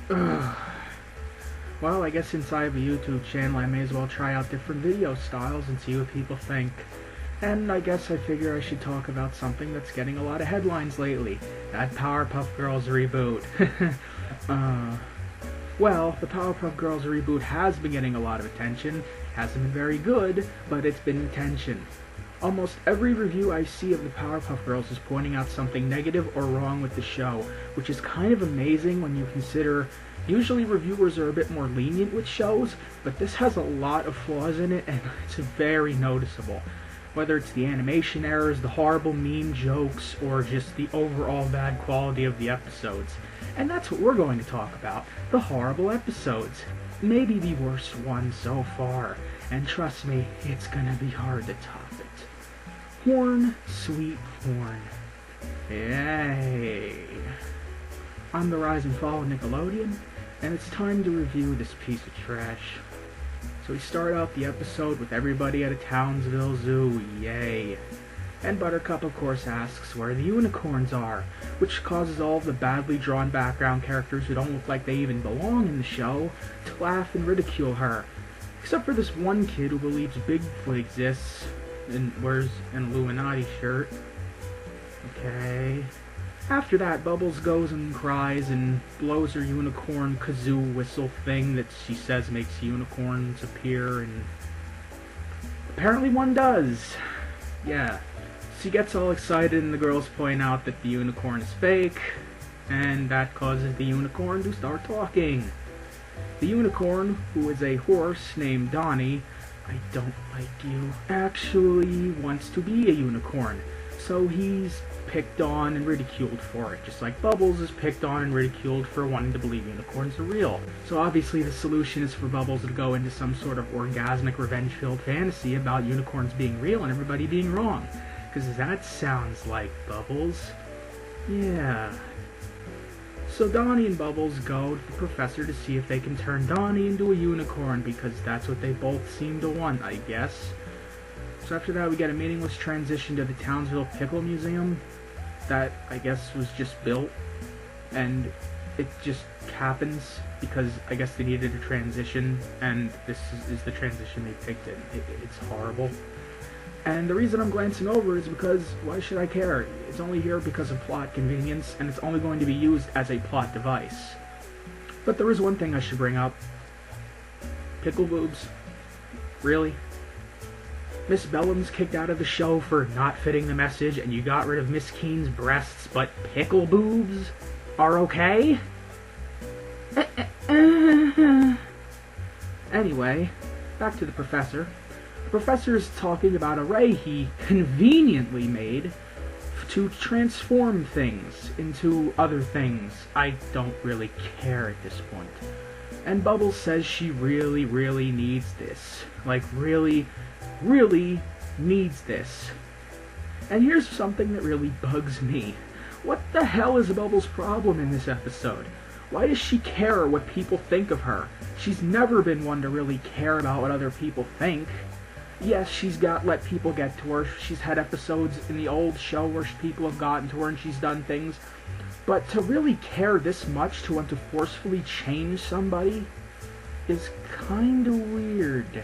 Ugh. Well, I guess since I have a YouTube channel, I may as well try out different video styles and see what people think. And I guess I figure I should talk about something that's getting a lot of headlines lately. That Powerpuff Girls reboot. Well, the Powerpuff Girls reboot has been getting a lot of attention. Hasn't been very good, but it's been attention. Almost every review I see of the Powerpuff Girls is pointing out something negative or wrong with the show, which is kind of amazing when you consider usually reviewers are a bit more lenient with shows, but this has a lot of flaws in it and it's very noticeable. Whether it's the animation errors, the horrible meme jokes, or just the overall bad quality of the episodes. And that's what we're going to talk about, the horrible episodes. Maybe the worst one so far, and trust me, it's gonna be hard to top it. Horn, sweet horn. Yay! I'm the rise and fall of Nickelodeon, and it's time to review this piece of trash. So we start out the episode with everybody at a Townsville zoo, yay. And Buttercup of course asks where the unicorns are, which causes all of the badly drawn background characters who don't look like they even belong in the show to laugh and ridicule her. Except for this one kid who believes Bigfoot exists and wears an Illuminati shirt. Okay. After that, Bubbles goes and cries and blows her unicorn kazoo whistle thing that she says makes unicorns appear, and apparently one does. Yeah. She gets all excited and the girls point out that the unicorn is fake, and that causes the unicorn to start talking. The unicorn, who is a horse named Donny, I don't like you, actually wants to be a unicorn, so he's picked on and ridiculed for it, just like Bubbles is picked on and ridiculed for wanting to believe unicorns are real. So obviously the solution is for Bubbles to go into some sort of orgasmic revenge-filled fantasy about unicorns being real and everybody being wrong. Because that sounds like Bubbles. Yeah. So Donny and Bubbles go to the professor to see if they can turn Donny into a unicorn, because that's what they both seem to want, I guess. So after that we get a meaningless transition to the Townsville Pickle Museum that I guess was just built, and it just happens because I guess they needed a transition, and this is the transition they picked. It's horrible. And the reason I'm glancing over is because, why should I care? It's only here because of plot convenience, and it's only going to be used as a plot device. But there is one thing I should bring up. Pickle boobs. Really? Miss Bellum's kicked out of the show for not fitting the message, and you got rid of Miss Keene's breasts, but pickle boobs are okay? Anyway, back to the professor. The professor's talking about a ray he conveniently made to transform things into other things. I don't really care at this point. And Bubbles says she really, really needs this. Like, really needs this. And here's something that really bugs me. What the hell is Bubbles' problem in this episode? Why does she care what people think of her? She's never been one to really care about what other people think. Yes, she's let people get to her. She's had episodes in the old show where people have gotten to her and she's done things. But to really care this much, to want to forcefully change somebody, is kinda weird.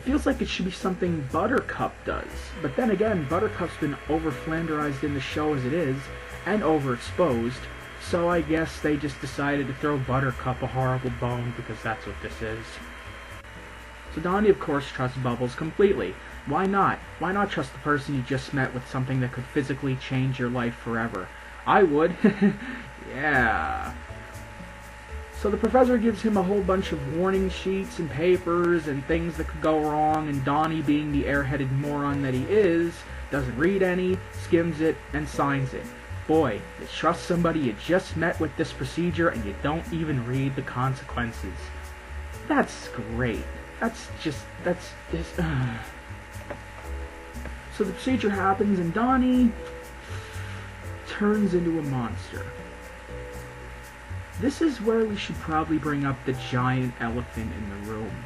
Feels like it should be something Buttercup does, but then again, Buttercup's been over-flanderized in the show as it is, and overexposed, so I guess they just decided to throw Buttercup a horrible bone because that's what this is. So Donny of course trusts Bubbles completely. Why not? Why not trust the person you just met with something that could physically change your life forever? I would. Yeah. So the professor gives him a whole bunch of warning sheets and papers and things that could go wrong, and Donny, being the airheaded moron that he is, doesn't read any, skims it, and signs it. Boy, you trust somebody you just met with this procedure and you don't even read the consequences. That's great. That's just... So the procedure happens and Donny turns into a monster. This is where we should probably bring up the giant elephant in the room.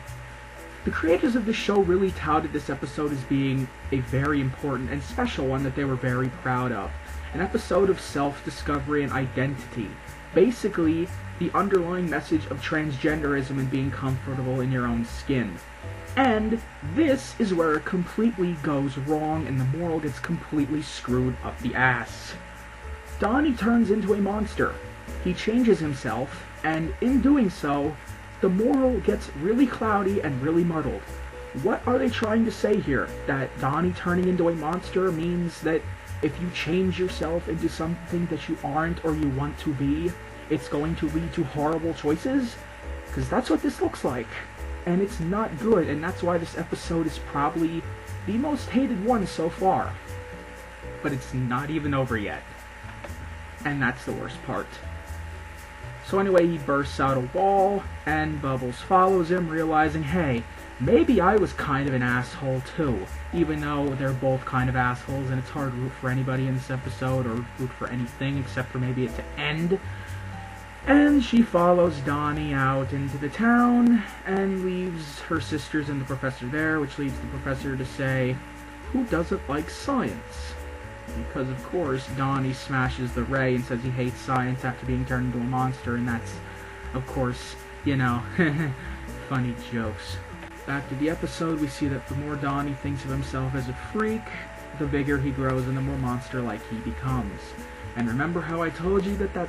The creators of the show really touted this episode as being a very important and special one that they were very proud of. an episode of self-discovery and identity. Basically, the underlying message of transgenderism and being comfortable in your own skin. And this is where it completely goes wrong and the moral gets completely screwed up the ass. Donny turns into a monster. He changes himself, and in doing so, the moral gets really cloudy and really muddled. What are they trying to say here? That Donny turning into a monster means that if you change yourself into something that you aren't or you want to be, it's going to lead to horrible choices? Because that's what this looks like. And it's not good, and that's why this episode is probably the most hated one so far. But it's not even over yet. And that's the worst part. So anyway, he bursts out a wall, and Bubbles follows him, realizing, hey, maybe I was kind of an asshole too. Even though they're both kind of assholes, and it's hard to root for anybody in this episode, or root for anything, except for maybe it to end. And she follows Donny out into the town, and leaves her sisters and the professor there, which leads the professor to say, who doesn't like science? Because, of course, Donny smashes the ray and says he hates science after being turned into a monster, and that's, of course, you know, funny jokes. Back to the episode, we see that the more Donny thinks of himself as a freak, the bigger he grows and the more monster-like he becomes. And remember how I told you that that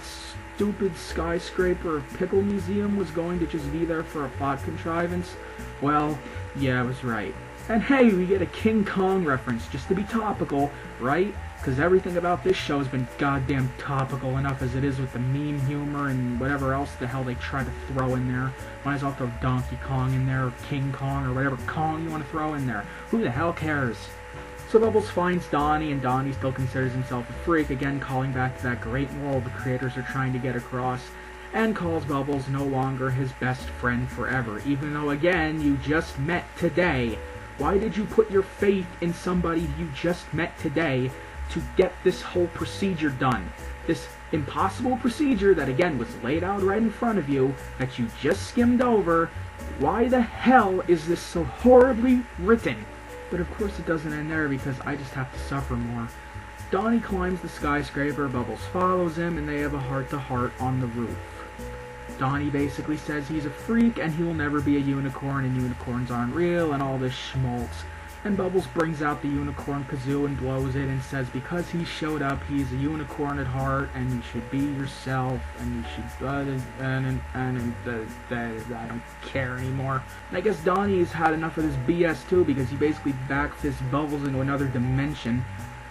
stupid skyscraper pickle museum was going to just be there for a plot contrivance? Well, yeah, I was right. And hey, we get a King Kong reference, just to be topical, right? Because everything about this show has been goddamn topical enough as it is with the meme humor and whatever else the hell they try to throw in there. Might as well throw Donkey Kong in there, or King Kong, or whatever Kong you want to throw in there. Who the hell cares? So Bubbles finds Donny, and Donny still considers himself a freak, again calling back to that great moral the creators are trying to get across, and calls Bubbles no longer his best friend forever, even though, again, you just met today. Why did you put your faith in somebody you just met today to get this whole procedure done? This impossible procedure that, again, was laid out right in front of you, that you just skimmed over. Why the hell is this so horribly written? But of course it doesn't end there, because I just have to suffer more. Donny climbs the skyscraper, Bubbles follows him, and they have a heart-to-heart on the roof. Donny basically says he's a freak, and he will never be a unicorn, and unicorns aren't real, and all this schmaltz. And Bubbles brings out the unicorn kazoo and blows it, and says because he showed up, he's a unicorn at heart, and you should be yourself, and you should, I don't care anymore. And I guess Donny's had enough of this BS too, because he basically backfists Bubbles into another dimension.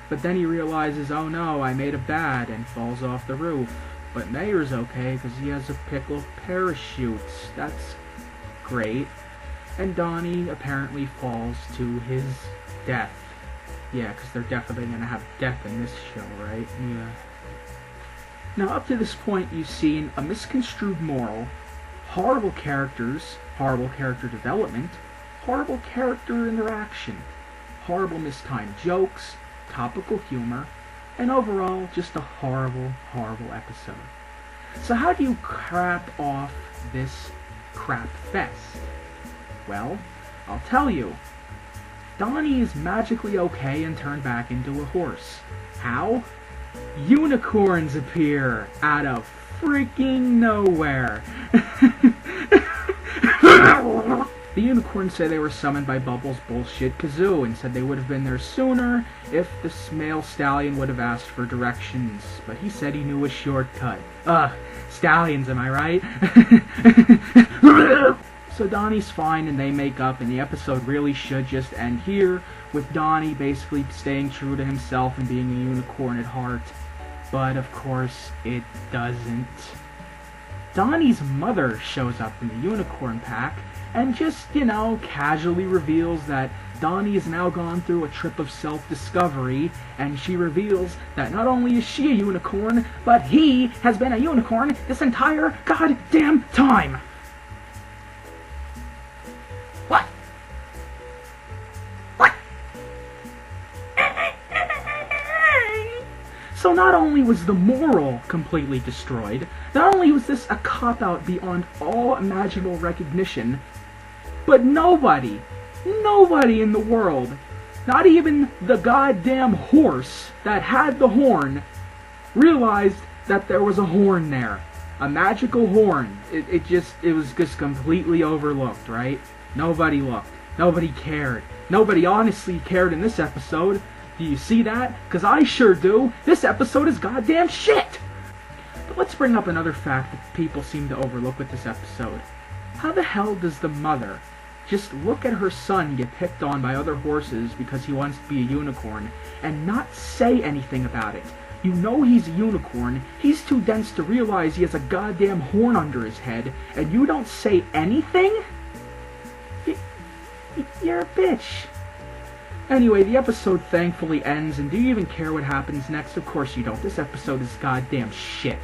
But then he realizes, oh no, I made a bad, and falls off the roof. But Mayor's okay, because he has a pickle of parachutes. That's great. And Donny apparently falls to his death. Yeah, because they're definitely going to have death in this show, right? Yeah. Now, up to this point, you've seen a misconstrued moral, horrible characters, horrible character development, horrible character interaction, horrible mistimed jokes, topical humor, and overall, just a horrible, horrible episode. So how do you crap off this crap fest? Well, I'll tell you. Donny is magically okay and turned back into a horse. How? Unicorns appear out of freaking nowhere. The unicorns say they were summoned by Bubbles' bullshit kazoo and said they would have been there sooner if the male stallion would have asked for directions, but he said he knew a shortcut. Stallions, am I right? So Donny's fine and they make up, and the episode really should just end here, with Donny basically staying true to himself and being a unicorn at heart. But of course, it doesn't. Donny's mother shows up in the unicorn pack, and just, you know, casually reveals that Donny has now gone through a trip of self-discovery, and she reveals that not only is she a unicorn, but he has been a unicorn this entire goddamn time! What? What? So not only was the moral completely destroyed, not only was this a cop-out beyond all imaginable recognition, but nobody in the world, not even the goddamn horse that had the horn, realized that there was a horn there. A magical horn. It was just completely overlooked, right? Nobody looked. Nobody cared. Nobody honestly cared in this episode. Do you see that? 'Cause I sure do. This episode is goddamn shit! But let's bring up another fact that people seem to overlook with this episode. How the hell does the mother just look at her son get picked on by other horses because he wants to be a unicorn and not say anything about it? You know he's a unicorn, he's too dense to realize he has a goddamn horn under his head, and you don't say anything? You're a bitch. Anyway, the episode thankfully ends, and do you even care what happens next? Of course you don't. This episode is goddamn shit.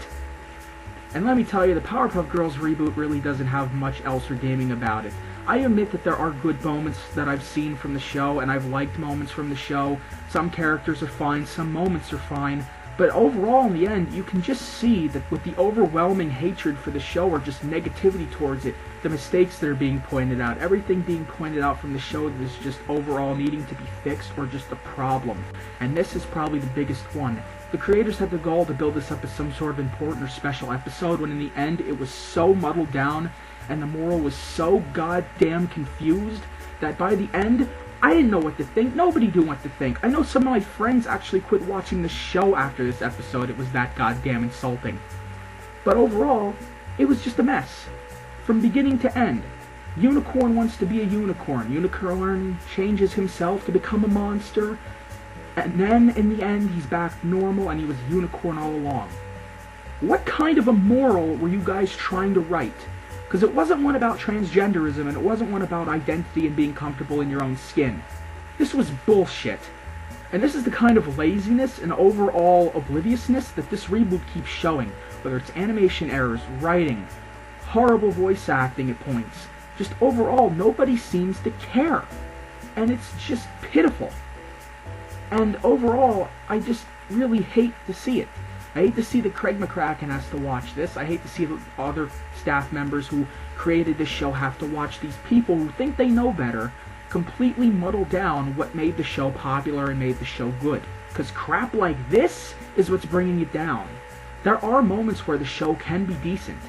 And let me tell you, the Powerpuff Girls reboot really doesn't have much else redeeming about it. I admit that there are good moments that I've seen from the show, and I've liked moments from the show. Some characters are fine, some moments are fine, but overall, in the end, you can just see that with the overwhelming hatred for the show or just negativity towards it, the mistakes that are being pointed out, everything being pointed out from the show that is just overall needing to be fixed or just a problem. And this is probably the biggest one. The creators had the goal to build this up as some sort of important or special episode, when in the end it was so muddled down and the moral was so goddamn confused that by the end, I didn't know what to think. Nobody knew what to think. I know some of my friends actually quit watching the show after this episode. It was that goddamn insulting. But overall, it was just a mess. From beginning to end. Unicorn wants to be a unicorn. Unicorn changes himself to become a monster. And then, in the end, he's back normal and he was a unicorn all along. What kind of a moral were you guys trying to write? Because it wasn't one about transgenderism, and it wasn't one about identity and being comfortable in your own skin. This was bullshit. And this is the kind of laziness and overall obliviousness that this reboot keeps showing. Whether it's animation errors, writing, horrible voice acting at points. Just overall, nobody seems to care. And it's just pitiful. And overall, I just really hate to see it. I hate to see that Craig McCracken has to watch this. I hate to see the other staff members who created this show have to watch these people who think they know better completely muddle down what made the show popular and made the show good. Because crap like this is what's bringing it down. There are moments where the show can be decent,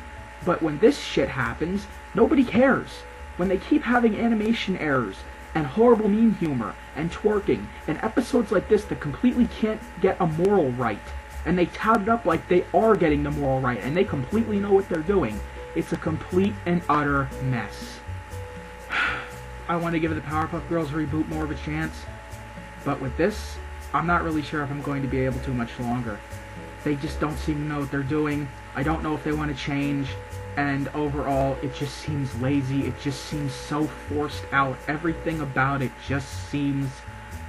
but when this shit happens, nobody cares. When they keep having animation errors, and horrible meme humor, and twerking, and episodes like this that completely can't get a moral right, and they tout it up like they are getting the moral right, and they completely know what they're doing. It's a complete and utter mess. I want to give the Powerpuff Girls reboot more of a chance, but with this, I'm not really sure if I'm going to be able to much longer. They just don't seem to know what they're doing. I don't know if they want to change, and overall, it just seems lazy. It just seems so forced out. Everything about it just seems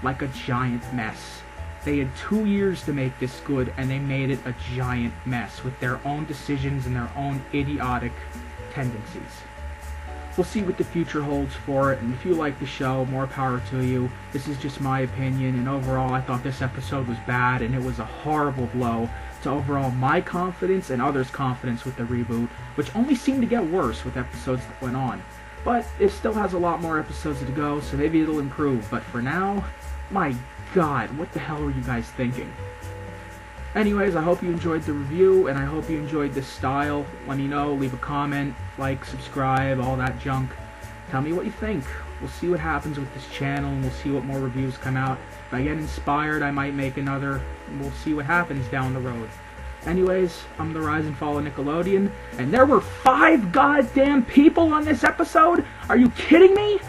like a giant mess. They had 2 years to make this good, and they made it a giant mess with their own decisions and their own idiotic tendencies. We'll see what the future holds for it, and if you like the show, more power to you. This is just my opinion, and overall, I thought this episode was bad, and it was a horrible blow to overall my confidence and others' confidence with the reboot, which only seemed to get worse with episodes that went on. But it still has a lot more episodes to go, so maybe it'll improve. But for now, my God, what the hell were you guys thinking? Anyways, I hope you enjoyed the review, and I hope you enjoyed this style. Let me know, leave a comment, like, subscribe, all that junk. Tell me what you think. We'll see what happens with this channel, and we'll see what more reviews come out. If I get inspired, I might make another, and we'll see what happens down the road. Anyways, I'm the Rise and Fall of Nickelodeon, and there were 5 goddamn people on this episode? Are you kidding me?